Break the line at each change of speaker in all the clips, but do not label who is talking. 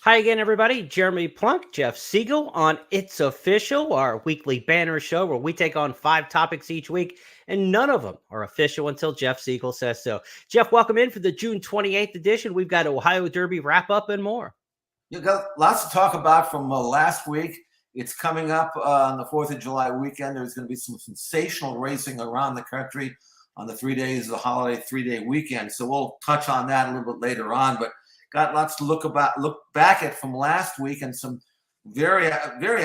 Hi again, everybody. Jeremy Plonk, Jeff Siegel on It's Official, our weekly banner show where we take on 5 topics each week, and none of them are official until Jeff Siegel says so. Jeff, welcome in for the June 28th edition. We've got Ohio Derby wrap-up and more.
You've got lots to talk about from last week. It's coming up on the 4th of July weekend. There's going to be some sensational racing around the country on the 3 days of the holiday, 3-day weekend. So we'll touch on that a little bit later on. But got lots to look back at from last week, and some very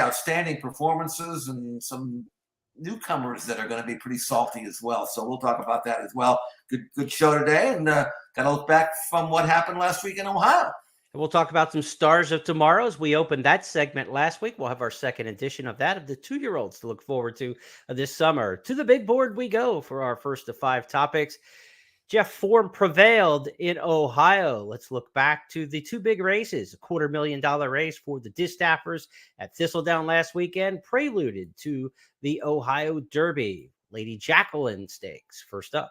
outstanding performances and some newcomers that are going to be pretty salty as well. So we'll talk about that as well. Good show today, and got to look back from what happened last week in Ohio.
And we'll talk about some stars of tomorrow as we opened that segment last week. We'll have our second edition of that, of the 2-year-olds to look forward to this summer. To the big board we go for our first of 5 topics. Jeff, form prevailed in Ohio. Let's look back to the 2 big races. A $250,000 race for the Distaffers at Thistledown last weekend, preluded to the Ohio Derby. Lady Jacqueline Stakes first up.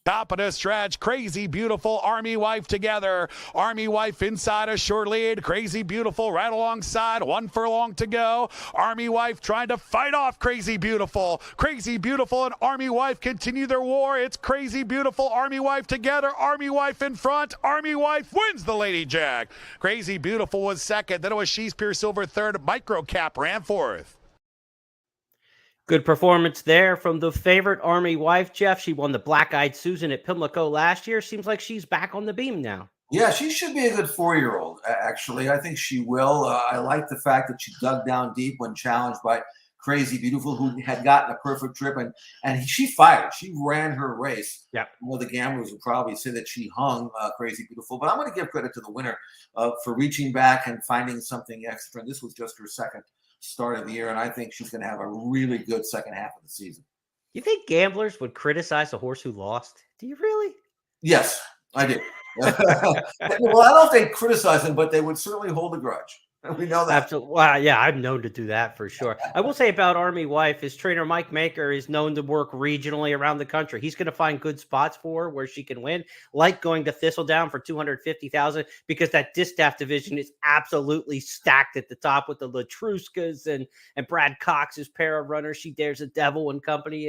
Top of the stretch, Crazy Beautiful, Army Wife together. Army Wife inside a short lead. Crazy Beautiful right alongside. 1 furlong to go. Army Wife trying to fight off Crazy Beautiful. Crazy Beautiful and Army Wife continue their war. It's Crazy Beautiful, Army Wife together. Army Wife in front. Army Wife wins the Lady Jack. Crazy Beautiful was second. Then it was She's Pure Silver third. Microcap ran fourth.
Good performance there from the favorite Army Wife, Jeff. She won the Black Eyed Susan at Pimlico last year. Seems like she's back on the beam now.
Yeah, she should be a good 4-year-old, actually. I think she will. I like the fact that she dug down deep when challenged by Crazy Beautiful, who had gotten a perfect trip, and she fired. She ran her race.
Yeah.
Well, the gamblers would probably say that she hung Crazy Beautiful, but I'm going to give credit to the winner for reaching back and finding something extra. And this was just her second start of the year, and I think she's going to have a really good second half of the season.
You think gamblers would criticize a horse who lost? Do you really?
Yes, I do. Well, I don't know if they criticize him, but they would certainly hold a grudge. We know that.
Absolutely. Well, yeah, I'm known to do that for sure. I will say about Army Wife, his trainer Mike Maker is known to work regionally around the country. He's going to find good spots for her where she can win, like going to Thistledown for $250,000, because that Distaff division is absolutely stacked at the top with the Latruskas and Brad Cox's pair of runners. She Dares the Devil and company,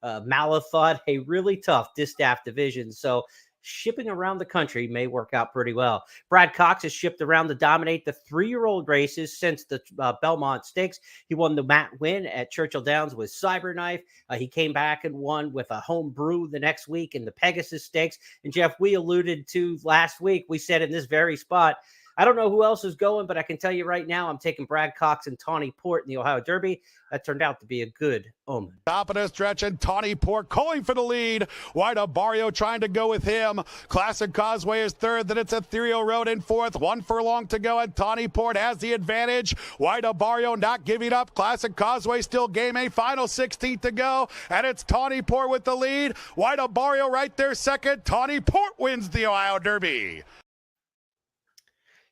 Malathought, a really tough Distaff division. So shipping around the country may work out pretty well. Brad Cox has shipped around to dominate the 3-year-old races since the Belmont Stakes. He won the Matt win at Churchill Downs with Cyberknife. He came back and won with a home brew the next week in the Pegasus Stakes. And Jeff, we alluded to last week, we said in this very spot, I don't know who else is going, but I can tell you right now, I'm taking Brad Cox and Tawny Port in the Ohio Derby. That turned out to be a good omen.
Top of the stretch, and Tawny Port calling for the lead. White Barrio trying to go with him. Classic Causeway is third. Then it's Ethereal Road in fourth. 1 furlong to go, and Tawny Port has the advantage. White Barrio not giving up. Classic Causeway still game A. Final 16th to go, and it's Tawny Port with the lead. White Barrio right there second. Tawny Port wins the Ohio Derby.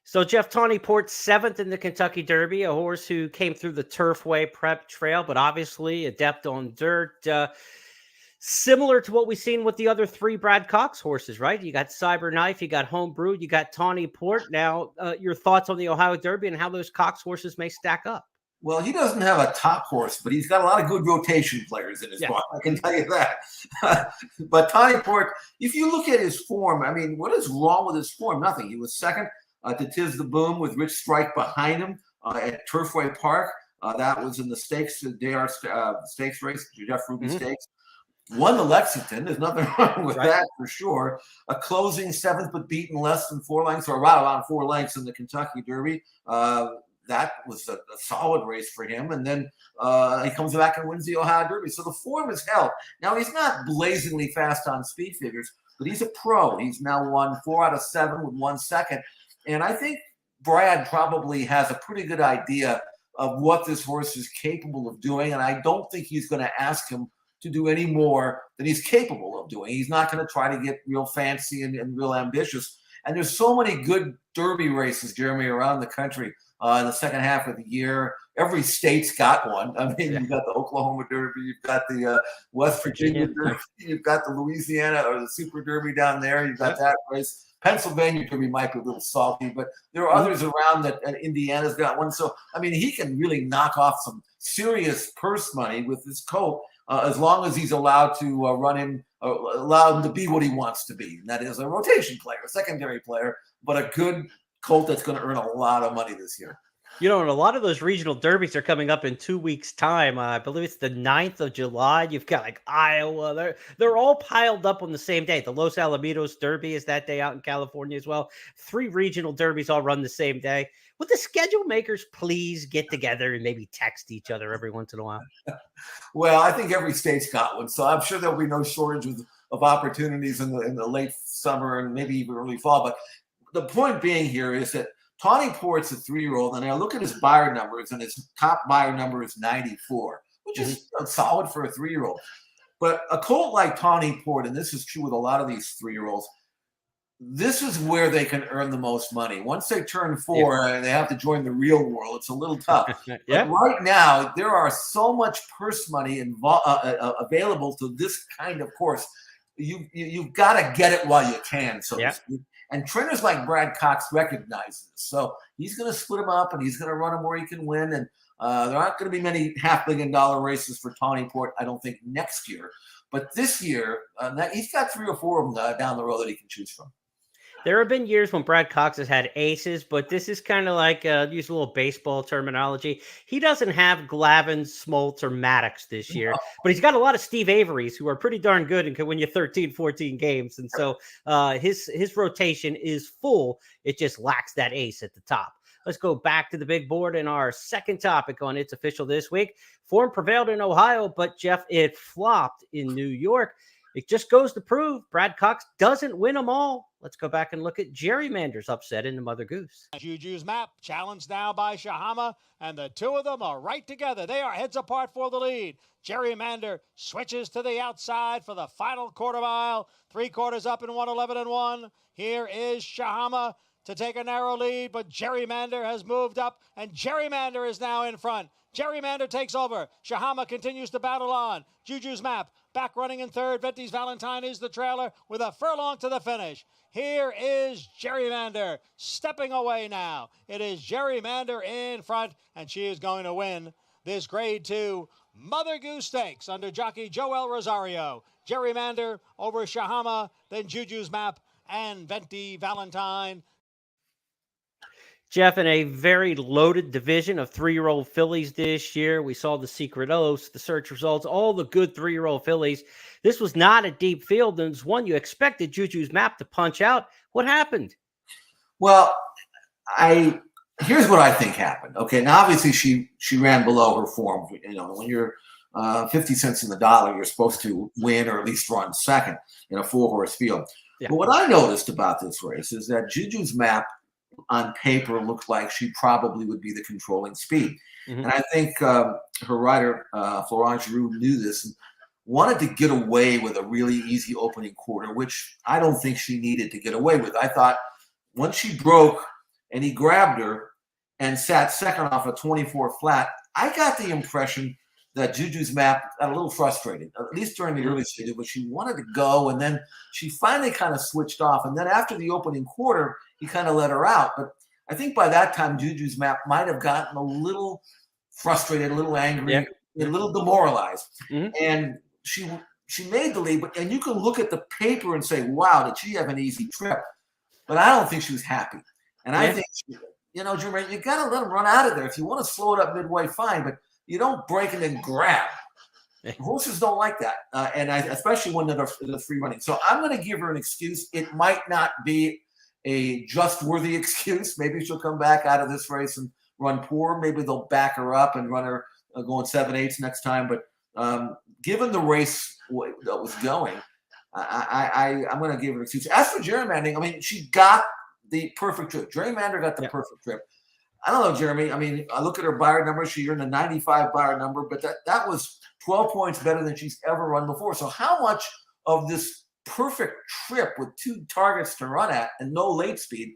So Jeff, Tawny Port 7th in the Kentucky Derby, a horse who came through the Turfway prep trail, but obviously adept on dirt. Similar to what we've seen with the other 3 Brad Cox horses, right? You got Cyberknife, you got Homebrew, you got Tawny Port. Now, your thoughts on the Ohio Derby and how those Cox horses may stack up?
Well, he doesn't have a top horse, but he's got a lot of good rotation players in his barn. I can tell you that. But Tawny Port, if you look at his form, I mean, what is wrong with his form? Nothing. He was second to Tiz the Boom with Rich Strike behind him at Turfway Park. That was in the stakes, the JR stakes race, Jeff Ruby Stakes. Won the Lexington. There's nothing wrong with that for sure. A closing 7th, but beaten less than 4 lengths, or around 4 lengths in the Kentucky Derby. That was a solid race for him. And then he comes back and wins the Ohio Derby. So the form is held. Now, he's not blazingly fast on speed figures, but he's a pro. He's now won 4 out of 7 with 1 second. And I think Brad probably has a pretty good idea of what this horse is capable of doing. And I don't think he's going to ask him to do any more than he's capable of doing. He's not going to try to get real fancy and real ambitious. And there's so many good Derby races, Jeremy, around the country in the second half of the year. Every state's got one. I mean, you've got the Oklahoma Derby, you've got the West Virginia Derby, you've got the Louisiana or the Super Derby down there. You've got that race. Pennsylvania Derby might be a little salty, but there are others around that. Indiana's got one. So, I mean, he can really knock off some serious purse money with this colt as long as he's allowed to run him, allow him to be what he wants to be. And that is a rotation player, a secondary player, but a good colt that's going to earn a lot of money this year.
You know, and a lot of those regional derbies are coming up in 2 weeks' time. I believe it's the 9th of July. You've got like Iowa. They're all piled up on the same day. The Los Alamitos Derby is that day out in California as well. 3 regional derbies all run the same day. Would the schedule makers please get together and maybe text each other every once in a while?
Well, I think every state's got one, so I'm sure there'll be no shortage of opportunities in the late summer and maybe even early fall. But the point being here is that Tawny Port's a 3-year-old, and I look at his buyer numbers, and his top buyer number is 94, which is solid for a 3-year-old. But a colt like Tawny Port, and this is true with a lot of these 3-year-olds, this is where they can earn the most money. Once they turn 4 and they have to join the real world, it's a little tough. But right now, there are so much purse money available to this kind of course. You've got to get it while you can, so to speak. And trainers like Brad Cox recognize this. So he's going to split them up, and he's going to run them where he can win. And there aren't going to be many $500 million races for Tawny Port, I don't think, next year. But this year, he's got 3 or 4 of them down the road that he can choose from.
There have been years when Brad Cox has had aces, but this is kind of like, use a little baseball terminology. He doesn't have Glavins, Smoltz, or Maddox this year, but he's got a lot of Steve Averys who are pretty darn good and can win you 13, 14 games. And so his rotation is full. It just lacks that ace at the top. Let's go back to the big board in our second topic on It's Official this week. Form prevailed in Ohio, but Jeff, it flopped in New York. It just goes to prove Brad Cox doesn't win them all. Let's go back and look at Gerrymander's upset in the Mother Goose.
Juju's Map challenged now by Shahama, and the two of them are right together. They are heads apart for the lead. Gerrymander switches to the outside for the final quarter mile. 3/4 up in 1:11.1. Here is Shahama to take a narrow lead, but Gerrymander has moved up, and Gerrymander is now in front. Gerrymander takes over. Shahama continues to battle on. Juju's Map back running in third. Venty's Valentine is the trailer with a furlong to the finish. Here is Gerrymander stepping away now. It is Gerrymander in front, and she is going to win this Grade 2 Mother Goose Stakes under jockey Joel Rosario. Gerrymander over Shahama, then Juju's Map and Venty Valentine.
Jeff, in a very loaded division of 3-year-old fillies this year, we saw the Secret Oaths, the search results, all the good 3-year-old fillies. This was not a deep field, and it's one you expected Juju's Map to punch out. What happened?
Well, here's what I think happened. Okay, now obviously she ran below her form. You know, when you're 50 cents in the dollar, you're supposed to win or at least run second in a 4-horse field. Yeah. But what I noticed about this race is that Juju's Map on paper looked like she probably would be the controlling speed. And I think her rider, Florent Giroux, knew this and wanted to get away with a really easy opening quarter, which I don't think she needed to get away with. I thought once she broke and he grabbed her and sat second off a 24 flat, I got the impression that Juju's Map got a little frustrated, at least during the early stages, but she wanted to go, and then she finally kind of switched off. And then after the opening quarter, he kind of let her out. But I think by that time, Juju's Map might have gotten a little frustrated, a little angry, a little demoralized. And she made the lead, and you can look at the paper and say, wow, did she have an easy trip? But I don't think she was happy. And I think, Jermaine, you got to let him run out of there. If you want to slow it up midway, fine, but you don't break and then grab. Horses don't like that, especially when they're free running. So I'm going to give her an excuse. It might not be a just-worthy excuse. Maybe she'll come back out of this race and run poor. Maybe they'll back her up and run her going 7/8 next time. But given the race that was going, I'm going to give her an excuse. As for gerrymandering, I mean, she got the perfect trip. Gerrymander got the perfect trip. I don't know, Jeremy. I mean, I look at her buyer number. She earned a 95 buyer number, but that was 12 points better than she's ever run before. So how much of this perfect trip with 2 targets to run at and no late speed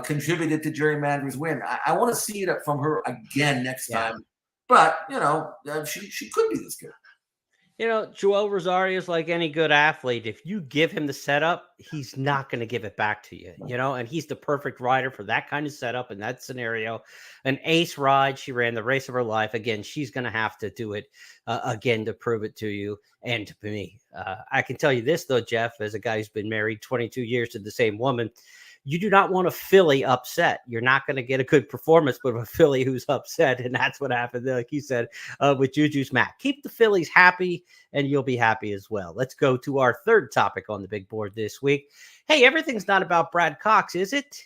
contributed to Gerrymander's win? I want to see it from her again next time. But, she could be this good.
Joel Rosario is like any good athlete. If you give him the setup, he's not going to give it back to you, and he's the perfect rider for that kind of setup in that scenario. An ace ride. She ran the race of her life. Again, she's going to have to do it again to prove it to you and to me. I can tell you this, though, Jeff, as a guy who's been married 22 years to the same woman, you do not want a filly upset. You're not going to get a good performance with a filly who's upset. And that's what happened, like you said, with Juju's Mac. Keep the fillies happy and you'll be happy as well. Let's go to our third topic on the big board this week. Hey, everything's not about Brad Cox, is it?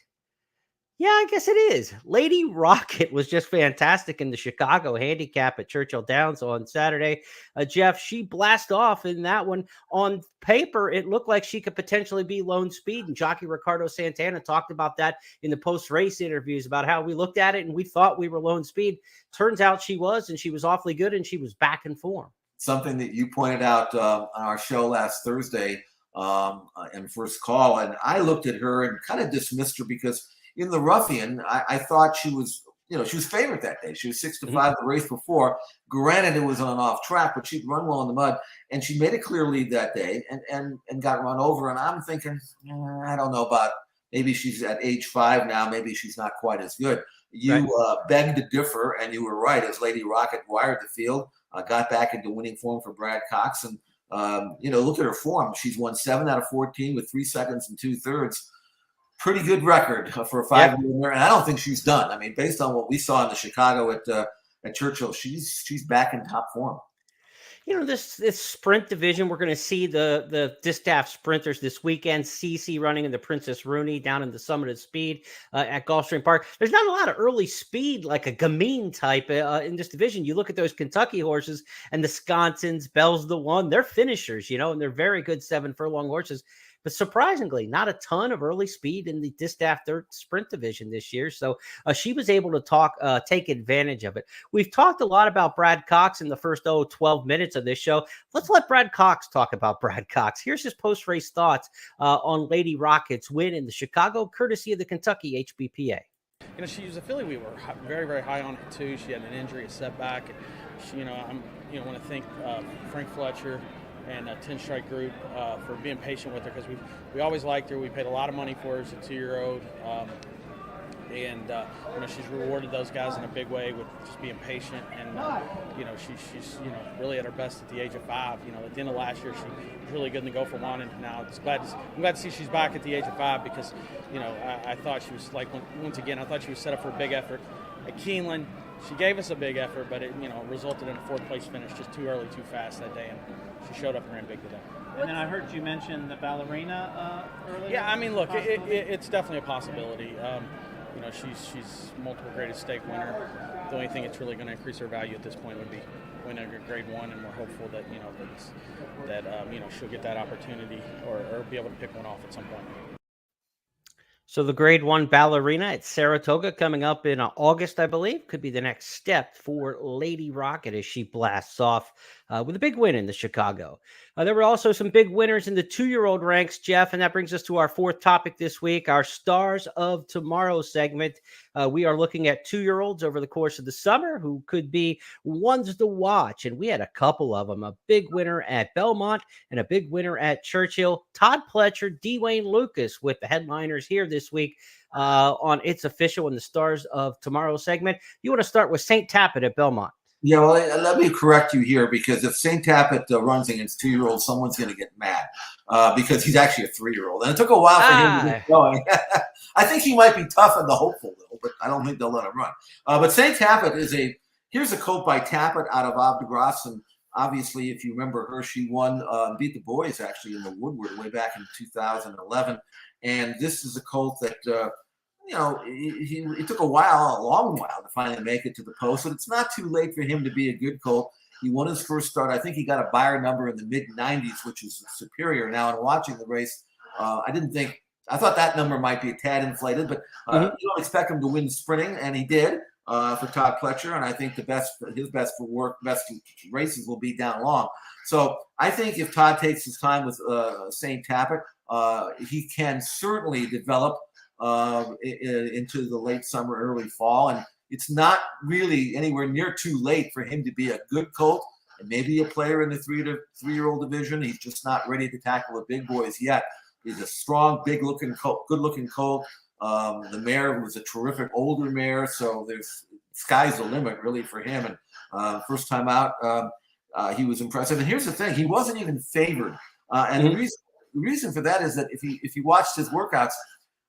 Yeah, I guess it is. Lady Rocket was just fantastic in the Chicago handicap at Churchill Downs on Saturday. Jeff, she blasted off in that one. On paper, it looked like she could potentially be lone speed, and jockey Ricardo Santana talked about that in the post-race interviews about how we looked at it and we thought we were lone speed. Turns out she was, and she was awfully good, and she was back in form.
Something that you pointed out on our show last Thursday in First Call, and I looked at her and kind of dismissed her because in the Ruffian, I thought she was, she was favored that day. She was 6-5 the race before. Granted, it was on off track, but she'd run well in the mud, and she made a clear lead that day and got run over. And I'm thinking, I don't know about, maybe she's at age 5 now. Maybe she's not quite as good. You begged to differ, and you were right. As Lady Rocket wired the field, got back into winning form for Brad Cox, and look at her form. She's won 7 out of 14 with 3 seconds and 2/3. Pretty good record for a 5-year winner, and I don't think she's done. I mean, based on what we saw in the Chicago at Churchill, she's back in top form.
This sprint division, we're going to see the distaff sprinters this weekend. CC running in the Princess Rooney down in the Summit of Speed at Gulfstream Park. There's not a lot of early speed like a Gamine type in this division. You look at those Kentucky horses and the Sconsons, Bell's the One. They're finishers, and they're very good 7 furlong horses. But surprisingly, not a ton of early speed in the distaff third sprint division this year. So she was able to take advantage of it. We've talked a lot about Brad Cox in the first 12 minutes of this show. Let's let Brad Cox talk about Brad Cox. Here's his post-race thoughts on Lady Rocket's win in the Chicago, courtesy of the Kentucky HBPA.
She was a filly we were very, very high on her too. She had an injury, a setback. And she, I want to thank Frank Fletcher and Ten Strike Group for being patient with her, because we always liked her. We paid a lot of money for her as a 2-year-old, and she's rewarded those guys in a big way with just being patient. And she's really at her best at the age of 5. At the end of last year, she was really good in the Go for One, and now I'm glad to see she's back at the age of 5, because I thought she was once again I thought she was set up for a big effort at Keeneland. She gave us a big effort, but it resulted in a 4th place finish, just too early, too fast that day, and she showed up and ran big today.
And then I heard you mention the ballerina earlier.
Yeah, look, it's definitely a possibility. She's multiple greatest stake winner. The only thing that's really going to increase her value at this point would be winning a Grade 1, and we're hopeful that she'll get that opportunity or be able to pick one off at some point.
So the Grade 1 ballerina at Saratoga coming up in August, I believe, could be the next step for Lady Rocket as she blasts off with a big win in the Chicago. There were also some big winners in the 2-year-old ranks, Jeff, and that brings us to our 4th topic this week, our Stars of Tomorrow segment. We are looking at 2-year-olds over the course of the summer who could be ones to watch, and we had a couple of them, a big winner at Belmont and a big winner at Churchill. Todd Pletcher, Dwayne Lucas with the headliners here this week on It's Official in the Stars of Tomorrow segment. You want to start with St. Tappet at Belmont.
Yeah, well, let me correct you here, because if St. Tappet runs against 2-year-olds, someone's going to get mad because he's actually a 3-year-old. And it took a while for him to get going. I think he might be tough and the hopeful, though, but I don't think they'll let him run. But St. Tappet here's a colt by Tappet out of Ab de Grace. And obviously, if you remember her, she won, beat the boys actually in the Woodward way back in 2011. And this is a colt that, it took a long while to finally make it to the post, but it's not too late for him to be a good colt. He won his first start. I think he got a buyer number in the mid-90s, which is superior. Now, in watching the race, I thought that number might be a tad inflated, but you don't expect him to win sprinting, and he did for Todd Pletcher, and I think his best races will be down long. So I think if Todd takes his time with St. Tappet, he can certainly develop into the late summer, early fall. And it's not really anywhere near too late for him to be a good colt maybe a player in the 3-year-old division. He's just not ready to tackle the big boys yet. He's a strong, big-looking colt, good-looking colt. The mare was a terrific older mare, so there's sky's the limit really for him. And first time out, he was impressive. And here's the thing: he wasn't even favored. And the reason for that is that if you watched his workouts,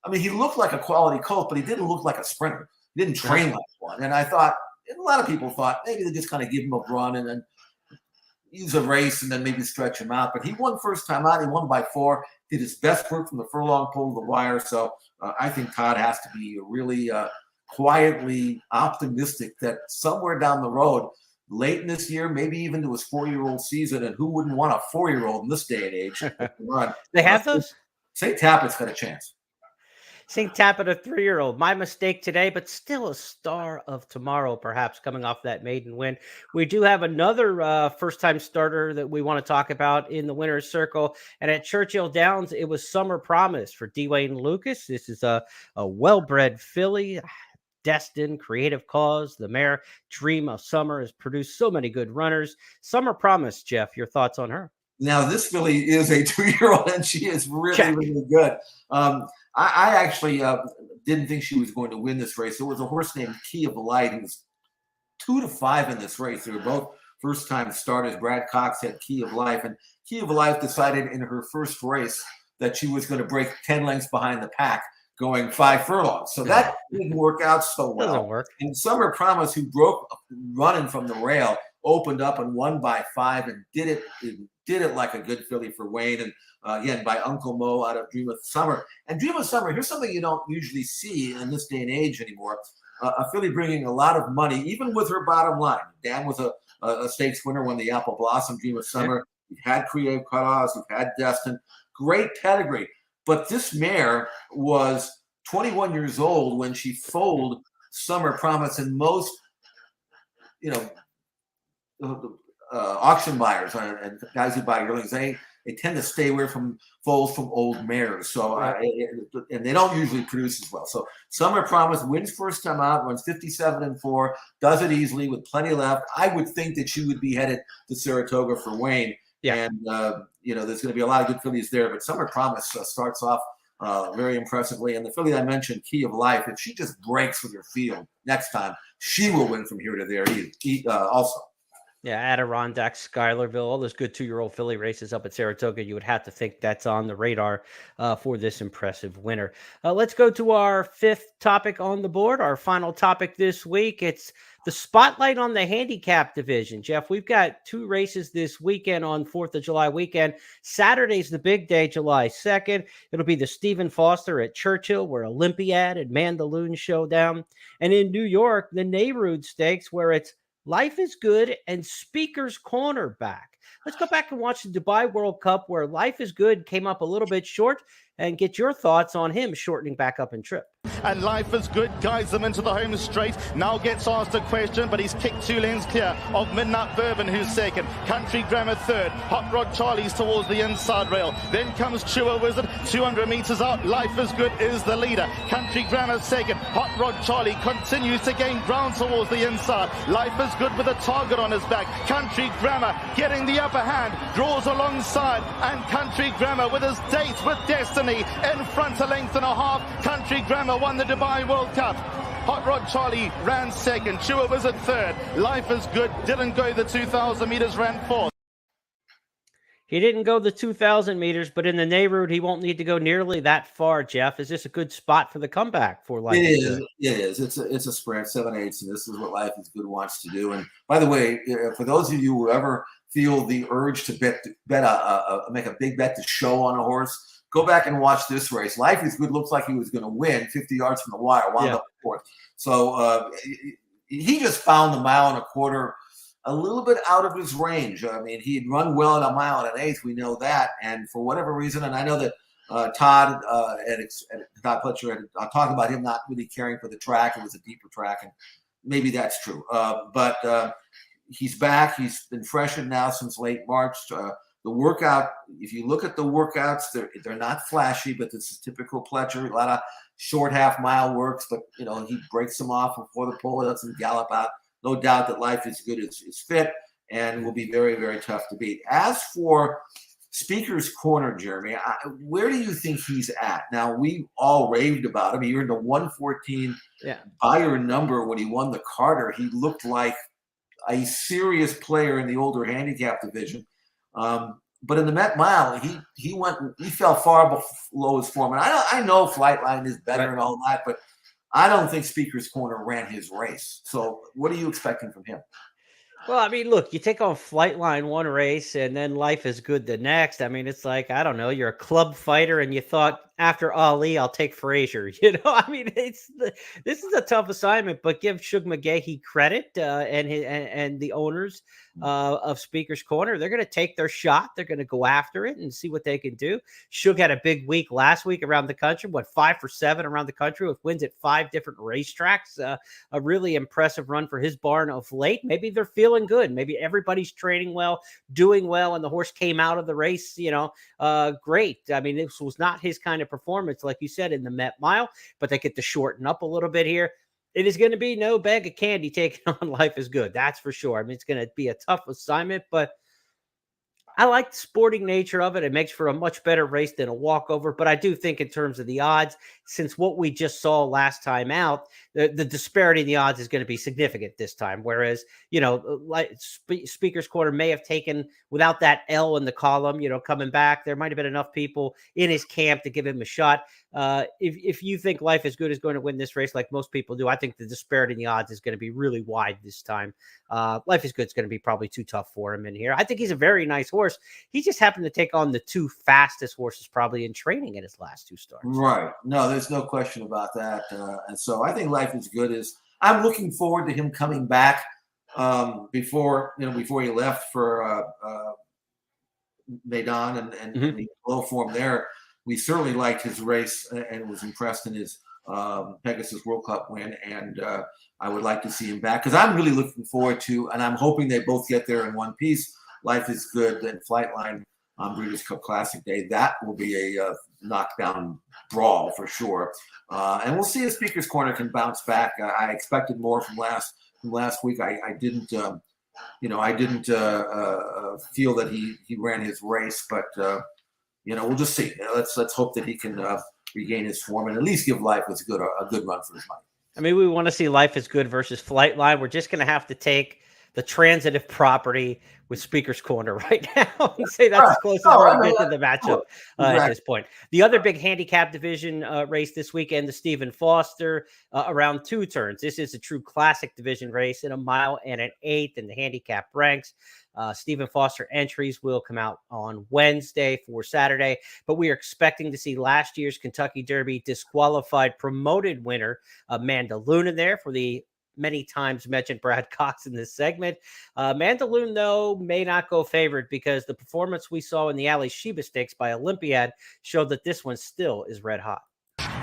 I mean, he looked like a quality colt, but he didn't look like a sprinter. He didn't train like one. And I thought, and a lot of people thought maybe they just kind of give him a run and then use a race and then maybe stretch him out. But he won first time out. He won by 4. Did his best work from the furlong pole to the wire. So I think Todd has to be really quietly optimistic that somewhere down the road, late in this year, maybe even to his 4-year-old season, and who wouldn't want a 4-year-old in this day and age? Run.
They have those?
St. Tappett's got a chance.
St. Tappet, a 3-year-old. My mistake today, but still a star of tomorrow, perhaps coming off that maiden win. We do have another first-time starter that we want to talk about in the winner's circle. And at Churchill Downs, it was Summer Promise for Dwayne Lucas. This is a well-bred filly. Destined, Creative Cause, the mare Dream of Summer has produced so many good runners. Summer Promise, Jeff, your thoughts on her?
Now, this filly is a 2-year-old, and she is really good. I actually didn't think she was going to win this race. There was a horse named Key of Light who was 2-5 in this race. They were both first-time starters. Brad Cox had Key of Life, and Key of Life decided in her first race that she was going to break 10 lengths behind the pack, going 5 furlongs. So that didn't work out so well.
Doesn't work.
And Summer Promise, who broke running from the rail, opened up and won by 5 and did it like a good filly for Wayne. And again, by Uncle Mo out of Dream of Summer. And Dream of Summer, here's something you don't usually see in this day and age anymore. A filly bringing a lot of money, even with her bottom line. Dan was a stakes winner, won the Apple Blossom. Dream of Summer. You've had Creative Cause, you've had Destin. Great pedigree. But this mare was 21 years old when she foaled Summer Promise, and most, auction buyers and guys who buy yearlings, they tend to stay away from foals from old mares. So, and they don't usually produce as well. So Summer Promise wins first time out, runs 57-4, does it easily with plenty left. I would think that she would be headed to Saratoga for Wayne. Yeah. And, there's going to be a lot of good fillies there, but Summer Promise starts off very impressively. And the filly I mentioned, Key of Life, if she just breaks with her field next time, she will win from here to there also.
Yeah, Adirondack, Schuylerville, all those good 2-year-old filly races up at Saratoga. You would have to think that's on the radar for this impressive winner. Let's go to our 5th topic on the board, our final topic this week. It's the spotlight on the handicap division. Jeff, we've got 2 races this weekend on 4th of July weekend. Saturday's the big day, July 2nd. It'll be the Stephen Foster at Churchill, where Olympiad and Mandaloon showdown. And in New York, the Nehrude Stakes, where it's Life is Good and Speaker's Corner back. Let's go back and watch the Dubai World Cup, where Life is Good came up a little bit short, and get your thoughts on him shortening back up in trip.
And Life is Good guides them into the home straight. Now gets asked a question, but he's kicked 2 lanes clear of Midnight Bourbon, who's second. Country Grammar third. Hot Rod Charlie's towards the inside rail. Then comes Chewer Wizard, 200 meters out. Life is Good is the leader. Country Grammar second. Hot Rod Charlie continues to gain ground towards the inside. Life is Good with a target on his back. Country Grammar getting the upper hand, draws alongside, and Country Grammar with his date with Destiny in front, a length and a half. Country Grammar won the Dubai World Cup. Hot Rod Charlie ran second. Chewer Wizard third. Life is Good didn't go the 2,000 meters, ran fourth.
He didn't go the 2,000 meters, but in the Nehrude, he won't need to go nearly that far, Jeff. Is this a good spot for the comeback for Life is Good?
It is. It's a sprint, 7/8, and this is what Life is Good wants to do. And by the way, for those of you who ever feel the urge to make a big bet to show on a horse, go back and watch this race. Life is Good looks like he was going to win 50 yards from the wire, wound up fourth. So he just found the 1.25 miles a little bit out of his range. I mean, he had run well at 1 1/8. We know that. And for whatever reason, and I know that Todd Pletcher had talked about him not really caring for the track. It was a deeper track, and maybe that's true. But he's back. He's been freshened now since late March. The workout, if you look at the workouts, they're not flashy, but this is typical Pletcher. A lot of short half-mile works, but he breaks them off before the pole, lets them gallop out. No doubt that Life is Good is fit, and will be very, very tough to beat. As for Speaker's Corner, Jeremy, where do you think he's at? Now, we all raved about him. He earned a 114 buyer number when he won the Carter. He looked like a serious player in the older handicap division. But in the Met Mile, he fell far below his form. And I know Flightline is better and all that, but I don't think Speaker's Corner ran his race. So what are you expecting from him?
Well, I mean, look, you take on Flightline one race and then Life is Good the next. I mean, it's like, I don't know, you're a club fighter and you thought after Ali, I'll take Frazier. You know, I mean, this is a tough assignment, but give Shug McGahee credit and the owners of Speaker's Corner. They're going to take their shot. They're going to go after it and see what they can do. Shug had a big week last week around the country, 5 for 7 around the country with wins at 5 different racetracks. A really impressive run for his barn of late. Maybe they're feeling good. Maybe everybody's training well, doing well, and the horse came out of the race, great. I mean, this was not his kind of performance, like you said, in the Met Mile, but they get to shorten up a little bit here. It is going to be no bag of candy taking on Life is Good. That's for sure. I mean, it's going to be a tough assignment, but I like the sporting nature of it. It makes for a much better race than a walkover. But I do think in terms of the odds, since what we just saw last time out, the disparity in the odds is going to be significant this time. Whereas, Speaker's Corner may have taken without that L in the column, coming back. There might have been enough people in his camp to give him a shot. If you think Life is Good is going to win this race like most people do, I think the disparity in the odds is going to be really wide this time. Life is Good is going to be probably too tough for him in here. I think he's a very nice horse. He just happened to take on the 2 fastest horses probably in training in his last 2 starts.
Right. No, there's no question about that. And so I think Life is Good I'm looking forward to him coming back before he left for Maidan and the low form there. We certainly liked his race and was impressed in his Pegasus World Cup win. And I would like to see him back because I'm really looking forward to, and I'm hoping they both get there in one piece. Life is Good and Flightline on Breeders' Cup Classic Day. That will be a knockdown brawl for sure. And we'll see if Speaker's Corner can bounce back. I expected more from last week. I didn't feel that he ran his race, but we'll just see. Let's hope that he can regain his form and at least give Life is Good a good run for his money.
I mean, we want to see Life is Good versus Flightline. We're just going to have to take the transitive property with Speaker's Corner right now and say that's as close as we're going to get to the matchup at this point. The other big handicap division race this weekend, the Stephen Foster, around 2 turns. This is a true classic division race in a mile and an 1/8 in the handicap ranks. Stephen Foster entries will come out on Wednesday for Saturday, but we are expecting to see last year's Kentucky Derby disqualified promoted winner, Mandaloon, there for the many times mentioned Brad Cox in this segment. Mandaloon, though, may not go favored because the performance we saw in the Ali Sheba Stakes by Olympiad showed that this one still is red hot.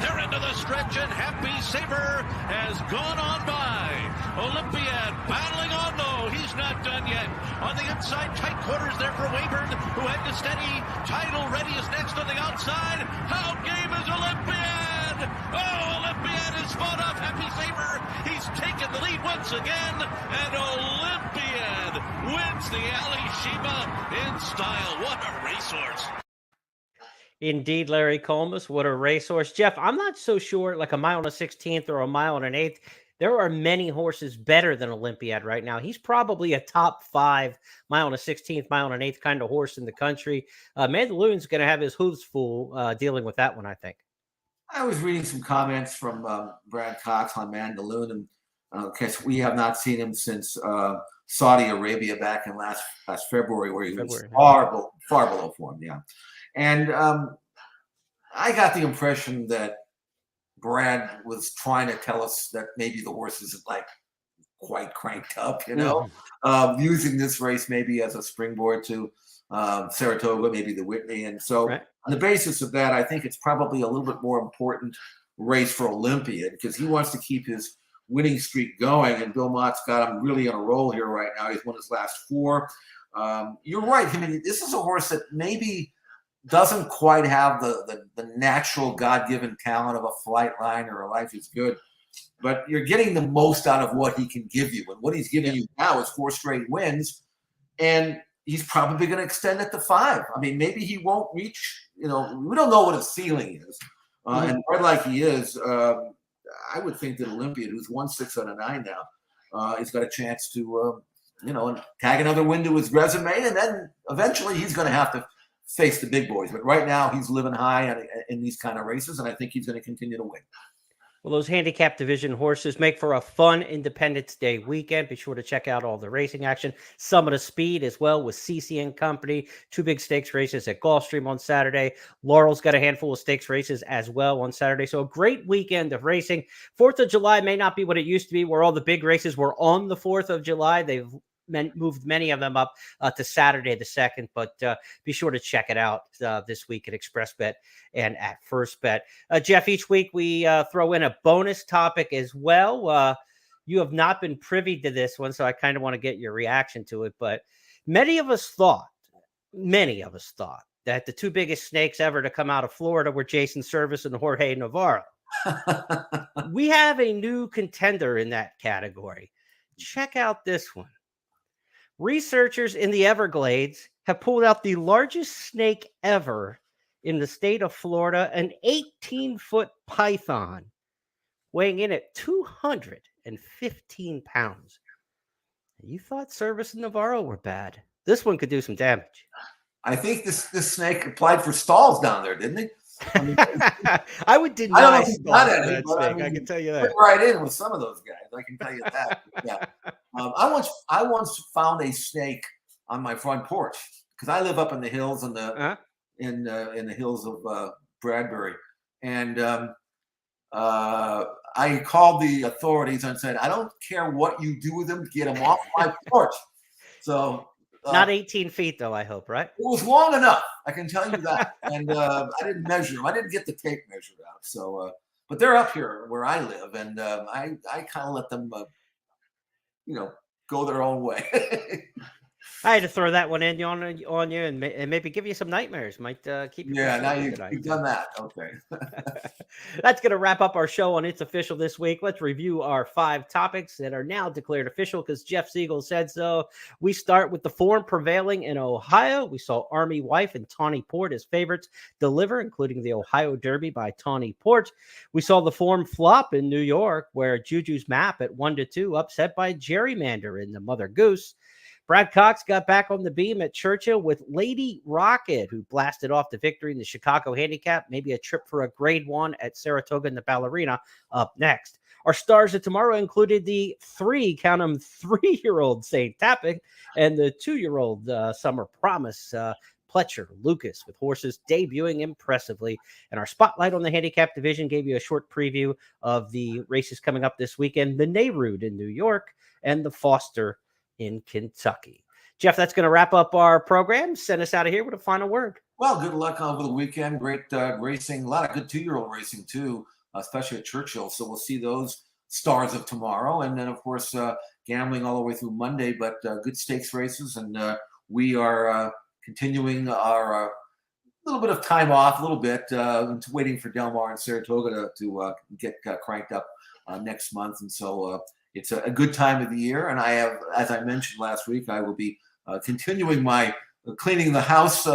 They're into the stretch, and Happy Saber has gone on by. Olympiad battling on low. He's not done yet. On the inside, tight quarters there for Wayburn, who had to steady. Title Ready is next on the outside. How game is Olympiad? Oh, Olympiad has fought off Happy Saber. He's taken the lead once again, and Olympiad wins the Ali Sheba in style. What a racehorse.
Indeed, Larry Colmus, what a racehorse. Jeff, I'm not so sure, like a mile and a 16th or a mile and an 1/8. There are many horses better than Olympiad right now. He's probably a top 5 mile and a 16th, mile and an 1/8 kind of horse in the country. Mandaloon's going to have his hooves full dealing with that one, I think.
I was reading some comments from Brad Cox on Mandaloon, and because we have not seen him since Saudi Arabia back in last February, where he was far below form. Yeah. And I got the impression that Brad was trying to tell us that maybe the horse isn't like quite cranked up, using this race maybe as a springboard to Saratoga, maybe the Whitney. And so on the basis of that, I think it's probably a little bit more important race for Olympiad because he wants to keep his winning streak going. And Bill Mott's got him really on a roll here right now. He's won his last 4. You're right. I mean, this is a horse that maybe doesn't quite have the natural God-given talent of a Flightline or a Life is Good, but you're getting the most out of what he can give you. And what he's giving you now is 4 straight wins. and he's probably going to extend it to 5. I mean, maybe he won't reach. We don't know what his ceiling is, and bred like he is, I would think that Olympiad, who's won 6 out of 9 now, has got a chance to, tag another win to his resume, and then eventually he's going to have to face the big boys. But right now he's living high in these kind of races, and I think he's going to continue to win.
Well, those handicap division horses make for a fun Independence Day weekend. Be sure to check out all the racing action. Summit of Speed as well with CC and Company. 2 big stakes races at Gulfstream on Saturday. Laurel's got a handful of stakes races as well on Saturday. So a great weekend of racing. 4th of July may not be what it used to be, where all the big races were on the 4th of July. They've moved many of them up to Saturday the 2nd, but be sure to check it out this week at ExpressBet and at FirstBet. Jeff, each week we throw in a bonus topic as well. You have not been privy to this one, so I kind of want to get your reaction to it, but many of us thought that the 2 biggest snakes ever to come out of Florida were Jason Service and Jorge Navarro. We have a new contender in that category. Check out this one. Researchers in the Everglades have pulled out the largest snake ever in the state of Florida, an 18-foot python weighing in at 215 pounds. You thought Service and Navarro were bad. This one could do some damage.
I think this snake applied for stalls down there, didn't he? I mean,
I would deny
I don't know if he's got
that
any, but
snake. I can tell you that.
Fit right in with some of those guys. I can tell you that. Yeah. I once found a snake on my front porch because I live up in the hills in the hills of Bradbury, and I called the authorities and said, "I don't care what you do with them, get them off my porch." So.
Not 18 feet, though, I hope, right?
It was long enough, I can tell you that. And I didn't measure them. I didn't get the tape measured out. So, but they're up here where I live, and I kind of let them, go their own way.
I had to throw that one in on you and maybe give you some nightmares. Might keep you.
Yeah, now you've done that. Okay.
That's going to wrap up our show on It's Official this week. Let's review our 5 topics that are now declared official because Jeff Siegel said so. We start with the form prevailing in Ohio. We saw Army Wife and Tawny Port as favorites deliver, including the Ohio Derby by Tawny Port. We saw the form flop in New York, where Juju's Map at 1-2 upset by Gerrymander in the Mother Goose. Brad Cox got back on the beam at Churchill with Lady Rocket, who blasted off the victory in the Chicago Handicap. Maybe a trip for a grade 1 at Saratoga and the Ballerina up next. Our stars of tomorrow included the 3-year-old St. Tappic and the 2-year-old Summer Promise Pletcher Lucas, with horses debuting impressively. And our spotlight on the handicap division gave you a short preview of the races coming up this weekend: the Nehrude in New York and the Foster in Kentucky. Jeff, that's going to wrap up our program. Send us out of here with a final word.
Well, good luck over the weekend. Great racing. A lot of good 2-year-old racing, too, especially at Churchill. So we'll see those stars of tomorrow. And then, of course, gambling all the way through Monday, but good stakes races. And we are continuing our little bit of time off, a little bit, waiting for Del Mar and Saratoga to get cranked up next month. And so it's a good time of the year, and I have, as I mentioned last week, I will be continuing my cleaning the house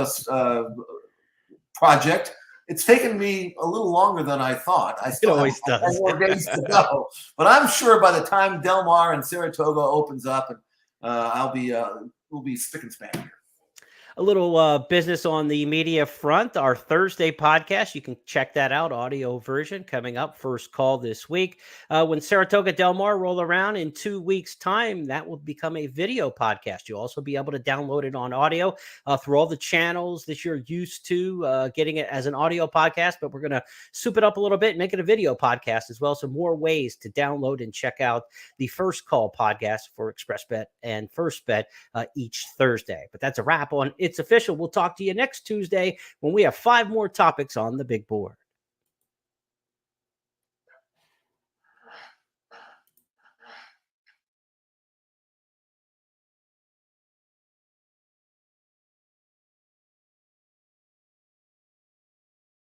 project. It's taken me a little longer than I thought. I still have 10 more days to go, but I'm sure by the time Del Mar and Saratoga opens up, and we'll be spick and span here.
A little business on the media front. Our Thursday podcast, you can check that out, audio version, coming up, first call this week. When Saratoga Del Mar roll around in 2 weeks' time, that will become a video podcast. You'll also be able to download it on audio through all the channels that you're used to getting it as an audio podcast, but we're going to soup it up a little bit and make it a video podcast as well. So more ways to download and check out the First Call podcast for ExpressBet and FirstBet each Thursday. But that's a wrap on It's Official. We'll talk to you next Tuesday when we have 5 more topics on the big board.